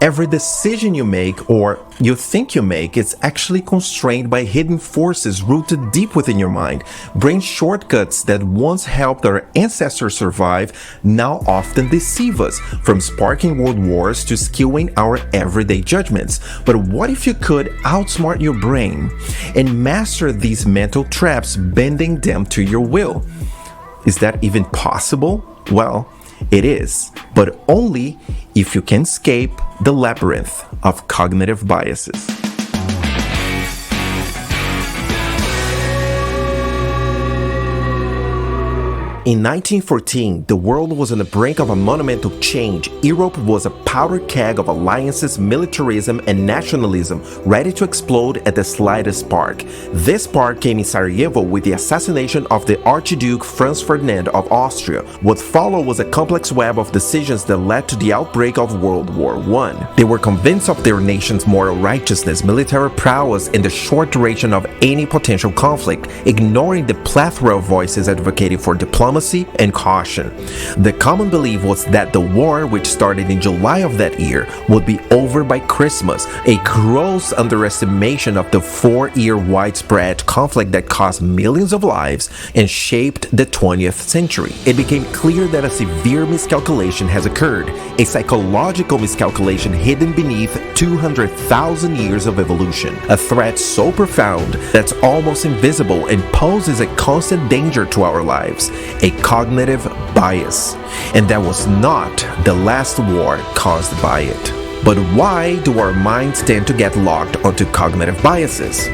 Every decision you make or you think you make is actually constrained by hidden forces rooted deep within your mind. Brain shortcuts that once helped our ancestors survive now often deceive us, from sparking world wars to skewing our everyday judgments. But what if you could outsmart your brain and master these mental traps, bending them to your will? Is that even possible? Well, it is, but only if you can escape the labyrinth of cognitive biases. In 1914, the world was on the brink of a monumental change. Europe was a powder keg of alliances, militarism, and nationalism, ready to explode at the slightest spark. This spark came in Sarajevo with the assassination of the Archduke Franz Ferdinand of Austria. What followed was a complex web of decisions that led to the outbreak of World War I. They were convinced of their nation's moral righteousness, military prowess, and the short duration of any potential conflict, ignoring the plethora of voices advocating for diplomacy and caution. The common belief was that the war, which started in July of that year, would be over by Christmas, a gross underestimation of the 4-year widespread conflict that cost millions of lives and shaped the 20th century. It became clear that a severe miscalculation has occurred, a psychological miscalculation hidden beneath 200,000 years of evolution, a threat so profound that's almost invisible and poses a constant danger to our lives. A cognitive bias. And that was not the last war caused by it. But why do our minds tend to get locked onto cognitive biases?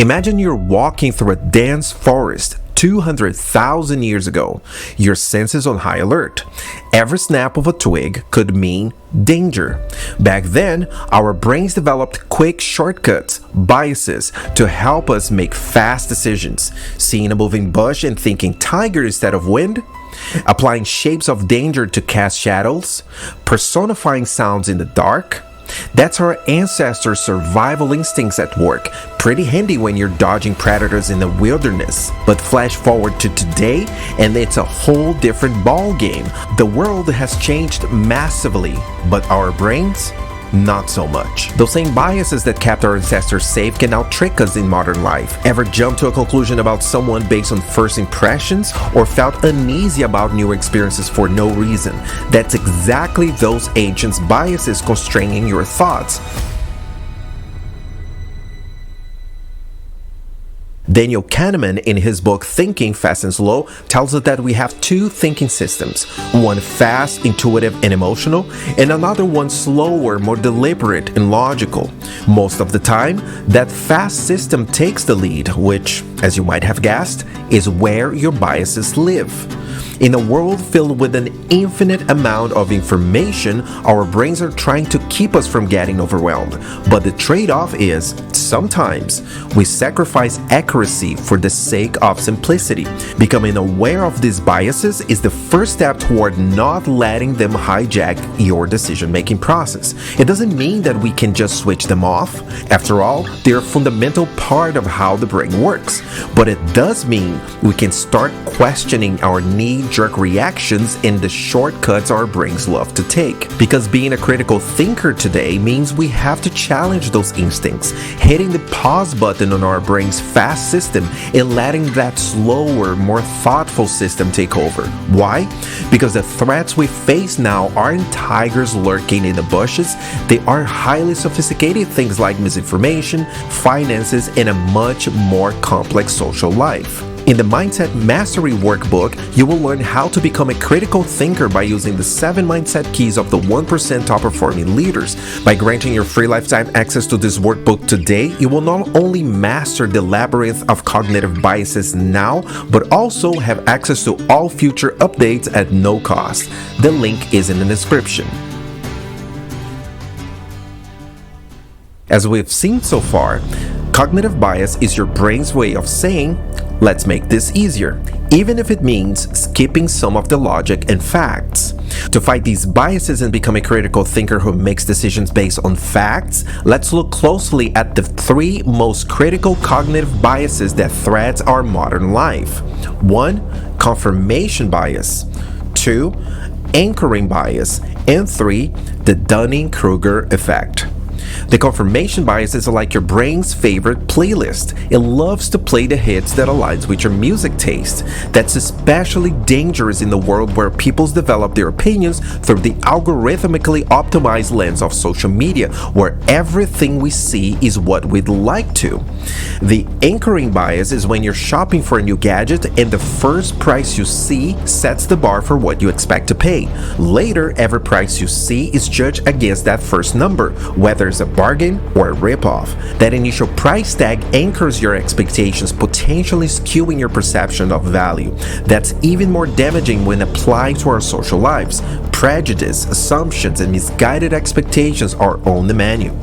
Imagine you're walking through a dense forest 200,000 years ago. Your senses on high alert. Every snap of a twig could mean danger. Back then, our brains developed quick shortcuts, biases, to help us make fast decisions. Seeing a moving bush and thinking tiger instead of wind, applying shapes of danger to cast shadows, personifying sounds in the dark. That's our ancestors' survival instincts at work. Pretty handy when you're dodging predators in the wilderness. But flash forward to today, and it's a whole different ball game. The world has changed massively, but our brains? Not so much. Those same biases that kept our ancestors safe can now trick us in modern life. Ever jump to a conclusion about someone based on first impressions, or felt uneasy about new experiences for no reason? That's exactly those ancient biases constraining your thoughts. Daniel Kahneman, in his book Thinking Fast and Slow, tells us that we have two thinking systems, one fast, intuitive, and emotional, and another one slower, more deliberate and logical. Most of the time, that fast system takes the lead, which, as you might have guessed, is where your biases live. In a world filled with an infinite amount of information, our brains are trying to keep us from getting overwhelmed. But the trade-off is, sometimes, we sacrifice accuracy for the sake of simplicity. Becoming aware of these biases is the first step toward not letting them hijack your decision-making process. It doesn't mean that we can just switch them off. After all, they're a fundamental part of how the brain works. But it does mean we can start questioning our knee-jerk reactions and the shortcuts our brains love to take. Because being a critical thinker today means we have to challenge those instincts, hitting the pause button on our brain's fast system and letting that slower, more thoughtful system take over. Why? Because the threats we face now aren't tigers lurking in the bushes. They are highly sophisticated things like misinformation, finances, and a much more complex social life. In the Mindset Mastery Workbook, you will learn how to become a critical thinker by using the 7 mindset keys of the 1% top performing leaders. By granting your free lifetime access to this workbook today, you will not only master the labyrinth of cognitive biases now, but also have access to all future updates at no cost. The link is in the description. As we've seen so far, cognitive bias is your brain's way of saying, let's make this easier, even if it means skipping some of the logic and facts. To fight these biases and become a critical thinker who makes decisions based on facts, let's look closely at the 3 most critical cognitive biases that threat our modern life. 1. Confirmation bias. 2. anchoring bias, and 3, the Dunning-Kruger Effect. The confirmation bias is like your brain's favorite playlist. It loves to play the hits that aligns with your music taste. That's especially dangerous in the world where people develop their opinions through the algorithmically optimized lens of social media, where everything we see is what we'd like to. The anchoring bias is when you're shopping for a new gadget and the first price you see sets the bar for what you expect to pay. Later, every price you see is judged against that first number, whether it's a bargain or a ripoff. That initial price tag anchors your expectations, potentially skewing your perception of value. That's even more damaging when applied to our social lives. Prejudice, assumptions, and misguided expectations are on the menu.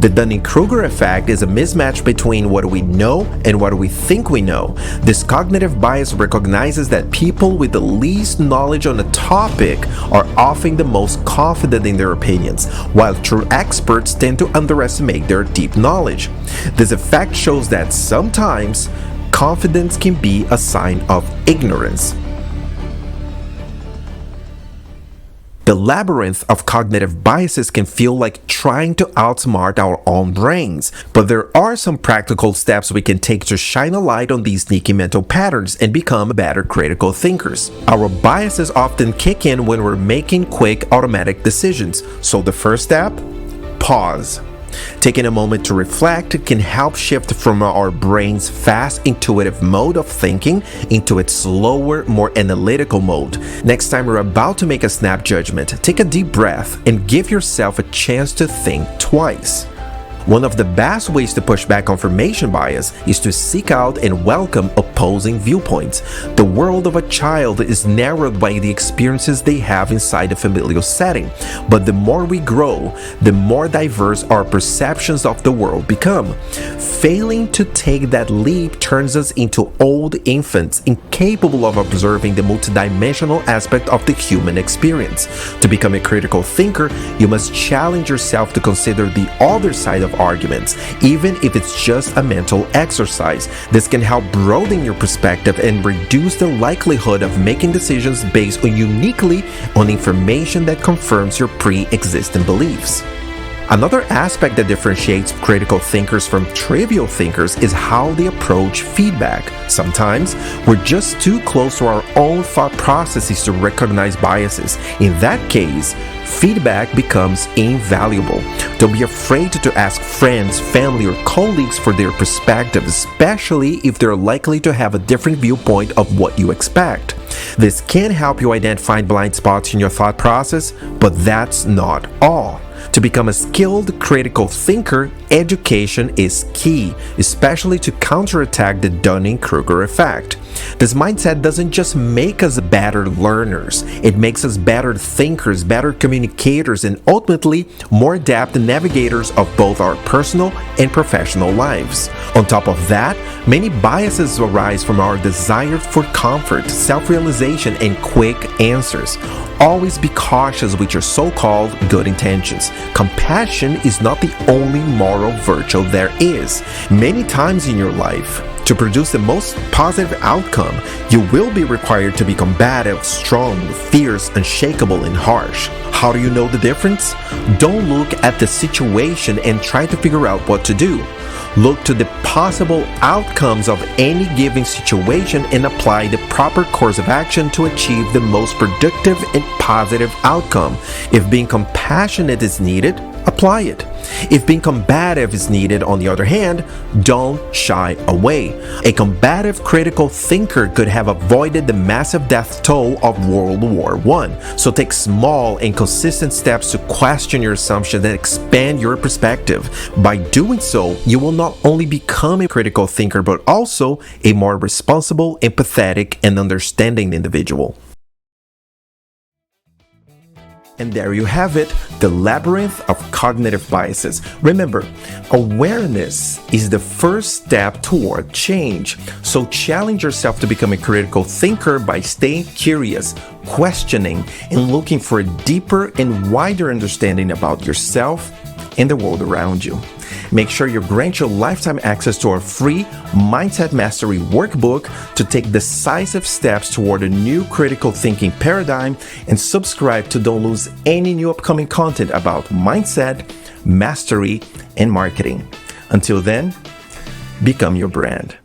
The Dunning-Kruger effect is a mismatch between what we know and what we think we know. This cognitive bias recognizes that people with the least knowledge on a topic are often the most confident in their opinions, while true experts tend to underestimate their deep knowledge. This effect shows that sometimes confidence can be a sign of ignorance. The labyrinth of cognitive biases can feel like trying to outsmart our own brains, but there are some practical steps we can take to shine a light on these sneaky mental patterns and become better critical thinkers. Our biases often kick in when we're making quick automatic decisions, so the first step? Pause. Taking a moment to reflect can help shift from our brain's fast, intuitive mode of thinking into its slower, more analytical mode. Next time you're about to make a snap judgment, take a deep breath and give yourself a chance to think twice. One of the best ways to push back confirmation bias is to seek out and welcome opposing viewpoints. The world of a child is narrowed by the experiences they have inside a familial setting, but the more we grow, the more diverse our perceptions of the world become. Failing to take that leap turns us into old infants, incapable of observing the multidimensional aspect of the human experience. To become a critical thinker, you must challenge yourself to consider the other side of arguments, even if it's just a mental exercise. This can help broaden your perspective and reduce the likelihood of making decisions based uniquely on information that confirms your pre-existing beliefs. Another aspect that differentiates critical thinkers from trivial thinkers is how they approach feedback. Sometimes, we're just too close to our own thought processes to recognize biases. In that case, feedback becomes invaluable. Don't be afraid to ask friends, family, or colleagues for their perspective, especially if they're likely to have a different viewpoint of what you expect. This can help you identify blind spots in your thought process, but that's not all. To become a skilled critical thinker, education is key, especially to counteract the Dunning-Kruger effect. This mindset doesn't just make us better learners, it makes us better thinkers, better communicators, and ultimately more adept navigators of both our personal and professional lives. On top of that, many biases arise from our desire for comfort, self-realization, and quick answers. Always be cautious with your so-called good intentions. Compassion is not the only moral virtue there is. Many times in your life, to produce the most positive outcome, you will be required to be combative, strong, fierce, unshakable, and harsh. How do you know the difference? Don't look at the situation and try to figure out what to do. Look to the possible outcomes of any given situation and apply the proper course of action to achieve the most productive and positive outcome. If being compassionate is needed, apply it. If being combative is needed, on the other hand, don't shy away. A combative critical thinker could have avoided the massive death toll of World War I. So take small and consistent steps to question your assumptions and expand your perspective. By doing so, you will not only become a critical thinker, but also a more responsible, empathetic, and understanding individual. And there you have it, the labyrinth of cognitive biases. Remember, awareness is the first step toward change. So challenge yourself to become a critical thinker by staying curious, questioning, and looking for a deeper and wider understanding about yourself and the world around you. Make sure you grant your lifetime access to our free Mindset Mastery workbook to take decisive steps toward a new critical thinking paradigm, and subscribe to don't lose any new upcoming content about mindset, mastery, and marketing. Until then, become your brand.